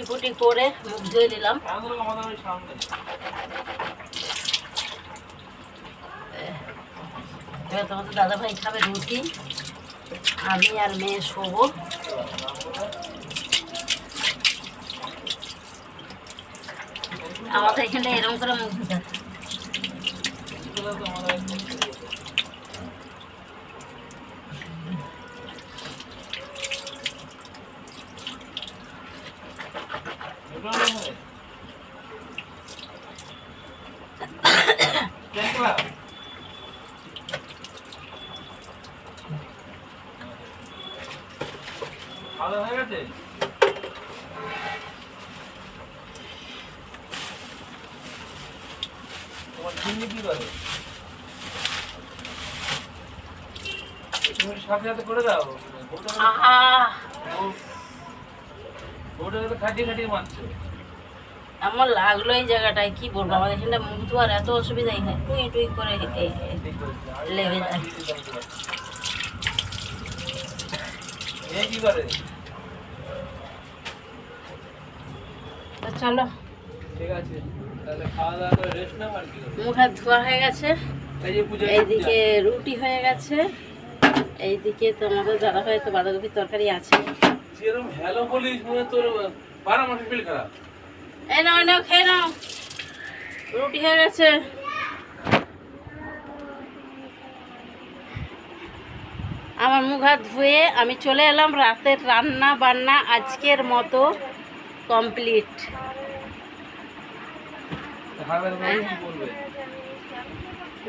রুটি ফুটি করে মুখ ধুয়ে নিলাম। এবার তোমাদের দাদাভাই খাবে রুটি, আমি আর মেয়ে শোবো। আমাদের এখানে এরকম করে মুখ ধুতে হয়। ভালো হয়ে গেছে। তোমার চিনি কি করে? তুমি সাথে সাথে করে দাও। ওটা তো খাটিয়ে খাটিয়ে মারছো। আমার লাগলো এই জায়গাটায়, কি বলবো, আমাদের এখানে মুখ ধোয়ার এত অসুবিধাই হয়, টুই টুই করে লেগে যায়। কি করে? চলো, ঠিক আছে, তাহলে খাওয়া দাওয়া করে রেস্ট নাও। আর কি মুখ হাত ধোয়া হয়ে গেছে, এইদিকে রুটি হয়ে গেছে, এইদিকে তোমাদের দাদাভাই তো বাঁধাকপির তরকারি আছে। যেরকম হ্যালো বলিস মনে তোর 12 মাসের ফিল খারাপ। এই নাও নাও, খেয়ে নাও, রুটি হয়ে গেছে। আমার মুখ হাত ধুয়ে আমি চলে এলাম, রাতের রান্না বান্না আজকের মতো কমপ্লিট।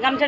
গামছা